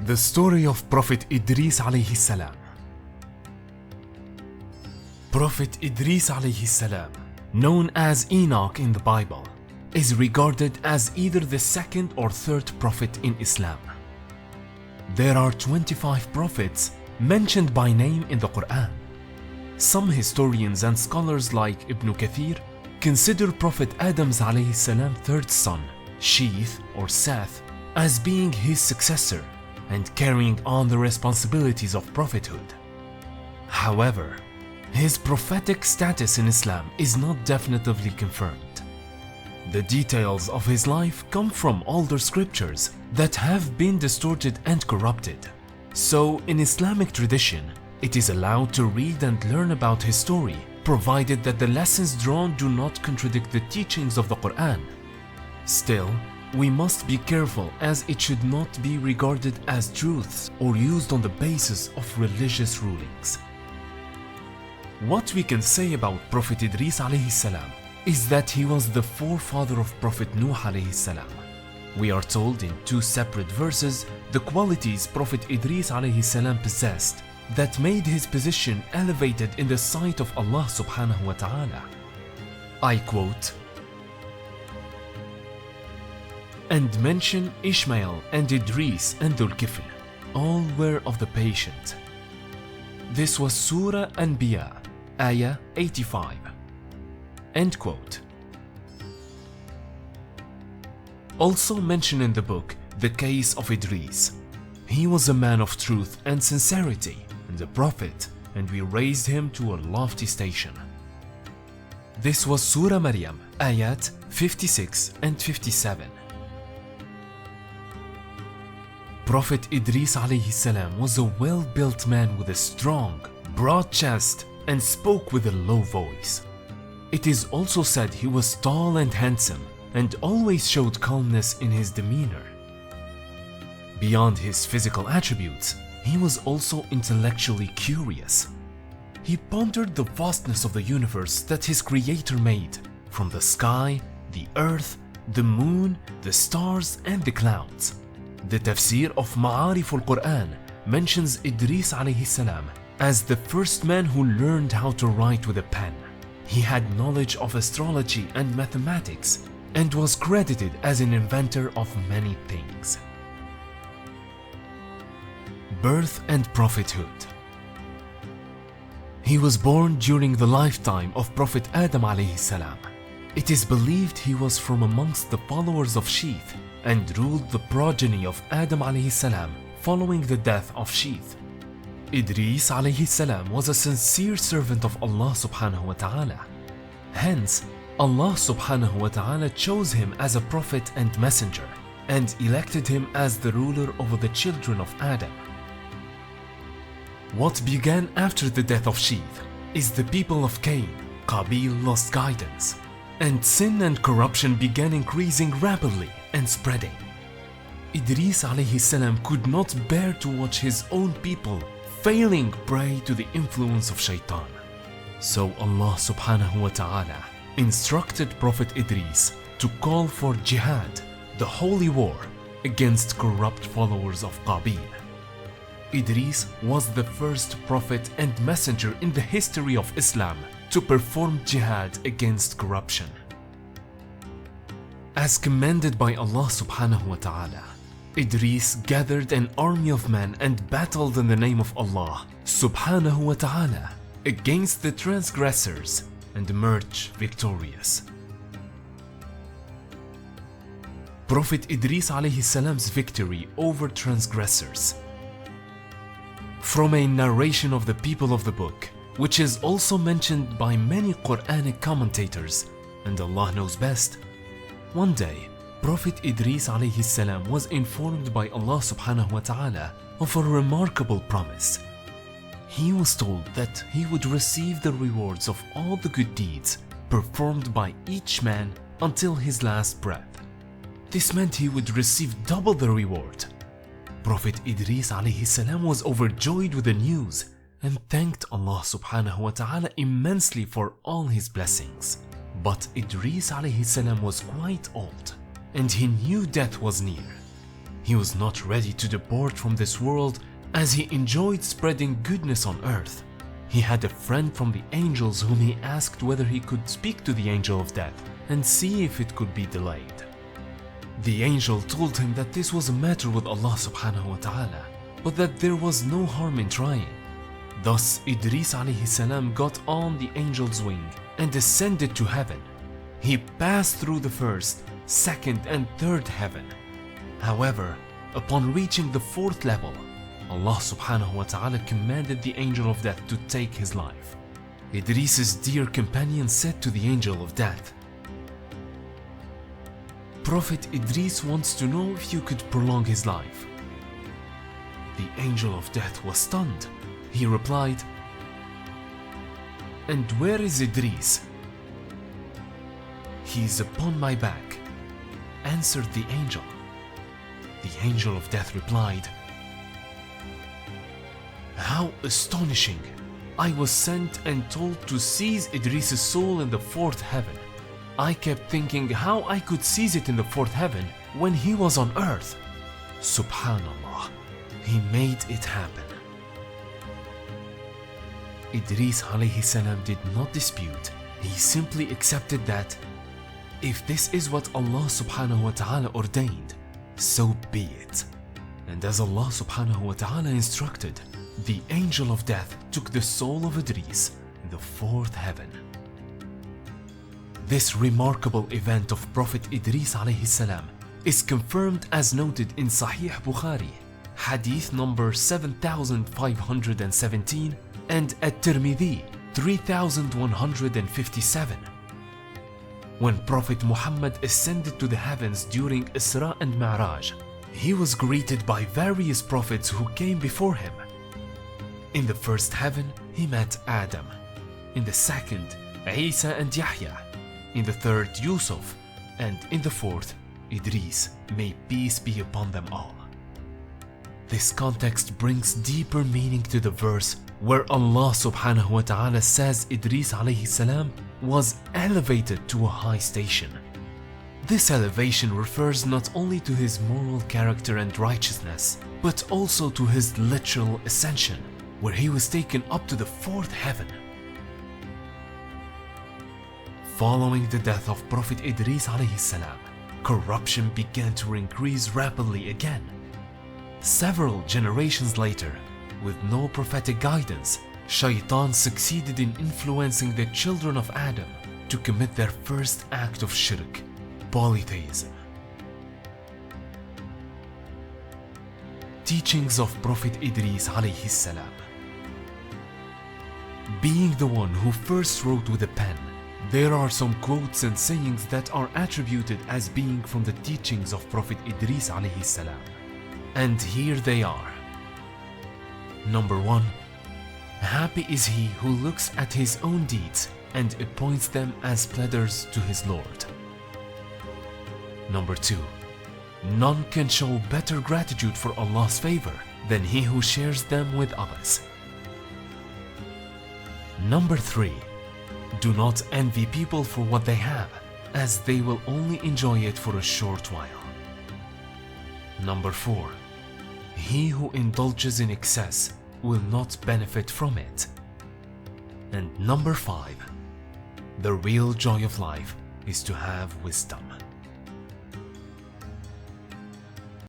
The story of Prophet Idris alayhi salam. Prophet Idris alayhi salam, known as Enoch in the Bible, is regarded as either the second or third prophet in Islam. There are 25 prophets mentioned by name in the Quran. Some historians and scholars like Ibn Kathir consider Prophet Adam's alayhi salam third son, Sheeth or Seth, as being his successor and carrying on the responsibilities of prophethood. However, his prophetic status in Islam is not definitively confirmed. The details of his life come from older scriptures that have been distorted and corrupted. So, in Islamic tradition, it is allowed to read and learn about his story, provided that the lessons drawn do not contradict the teachings of the Quran. Still, we must be careful, as it should not be regarded as truths or used on the basis of religious rulings. What we can say about Prophet Idris alayhi salam is that he was the forefather of Prophet Nuh alayhi salam. We are told in two separate verses the qualities Prophet Idris alayhi salam possessed that made his position elevated in the sight of Allah subhanahu wa ta'ala. I quote, "And mention Ishmael and Idris and Dhul-Kifl, all were of the patient." This was Surah Anbiya, Ayah 85. End quote. Also mentioned in the book the case of Idris. He was a man of truth and sincerity and a prophet, and we raised him to a lofty station. This was Surah Maryam, Ayat 56 and 57. Prophet Idris alayhi salam was a well-built man with a strong, broad chest and spoke with a low voice. It is also said he was tall and handsome and always showed calmness in his demeanor. Beyond his physical attributes, he was also intellectually curious. He pondered the vastness of the universe that his creator made, from the sky, the earth, the moon, the stars and the clouds. The tafsir of Ma'arif al-Quran mentions Idris alayhi salam as the first man who learned how to write with a pen. He had knowledge of astrology and mathematics and was credited as an inventor of many things. Birth and prophethood. He was born during the lifetime of Prophet Adam alayhi salam. It is believed he was from amongst the followers of Sheeth and ruled the progeny of Adam alayhi salam following the death of Sheeth. Idris alayhi salam was a sincere servant of Allah subhanahu wa ta'ala. Hence, Allah subhanahu wa ta'ala chose him as a prophet and messenger and elected him as the ruler over the children of Adam. What began after the death of Sheeth is the people of Cain. Qabil lost guidance, and sin and corruption began increasing rapidly and spreading. Idris alayhi salam could not bear to watch his own people failing prey to the influence of shaitan. So Allah subhanahu wa ta'ala instructed Prophet Idris to call for jihad, the holy war, against corrupt followers of Qabil. Idris was the first prophet and messenger in the history of Islam to perform jihad against corruption. As commended by Allah subhanahu wa ta'ala, Idris gathered an army of men and battled in the name of Allah subhanahu wa ta'ala against the transgressors and emerged victorious. Prophet Idris alayhi salam's victory over transgressors. From a narration of the people of the book, which is also mentioned by many Quranic commentators, and Allah knows best, one day, Prophet Idris alayhi salam was informed by Allah subhanahu wa ta'ala of a remarkable promise. He was told that he would receive the rewards of all the good deeds performed by each man until his last breath. This meant he would receive double the reward. Prophet Idris alayhi salam was overjoyed with the news and thanked Allah subhanahu wa ta'ala immensely for all his blessings. But Idris alayhi salam was quite old and he knew death was near. He was not ready to depart from this world as he enjoyed spreading goodness on earth. He had a friend from the angels whom he asked whether he could speak to the angel of death and see if it could be delayed. The angel told him that this was a matter with Allah subhanahu wa ta'ala, but that there was no harm in trying. Thus Idris alayhi salam got on the angel's wing and ascended to heaven. He passed through the first, second and third heaven. However, upon reaching the fourth level, Allah subhanahu wa ta'ala commanded the angel of death to take his life. Idris's dear companion said to the angel of death, "Prophet Idris wants to know if you could prolong his life." The angel of death was stunned. He replied, "And where is Idris?" "He is upon my back," answered the angel. The angel of death replied, "How astonishing! I was sent and told to seize Idris' soul in the fourth heaven. I kept thinking how I could seize it in the fourth heaven when he was on earth. Subhanallah, he made it happen." Idris alayhi salam did not dispute. He simply accepted that if this is what Allah subhanahu wa ta'ala ordained, so be it. And as Allah subhanahu wa ta'ala instructed, the angel of death took the soul of Idris in the fourth heaven. This remarkable event of Prophet Idris alayhi salam is confirmed as noted in Sahih Bukhari, hadith number 7517, and at Tirmidhi 3157. When Prophet Muhammad ascended to the heavens during Isra and Mi'raj, he was greeted by various prophets who came before him. In the first heaven, he met Adam. In the second, Isa and Yahya. In the third, Yusuf. And in the fourth, Idris, may peace be upon them all. This context brings deeper meaning to the verse where Allah subhanahu wa ta'ala says Idris alayhi salam was elevated to a high station. This elevation refers not only to his moral character and righteousness, but also to his literal ascension, where he was taken up to the fourth heaven. Following the death of Prophet Idris alayhi salam, corruption began to increase rapidly again. Several generations later, with no prophetic guidance, Shaitan succeeded in influencing the children of Adam to commit their first act of shirk, polytheism. Teachings of Prophet Idris alayhi salam. Being the one who first wrote with a pen, there are some quotes and sayings that are attributed as being from the teachings of Prophet Idris alayhi salam. And here they are. Number 1. Happy is he who looks at his own deeds and appoints them as pledgers to his Lord. Number 2. None can show better gratitude for Allah's favor than he who shares them with others. Number 3. Do not envy people for what they have, as they will only enjoy it for a short while. Number 4. He who indulges in excess will not benefit from it. And number 5. The real joy of life is to have wisdom.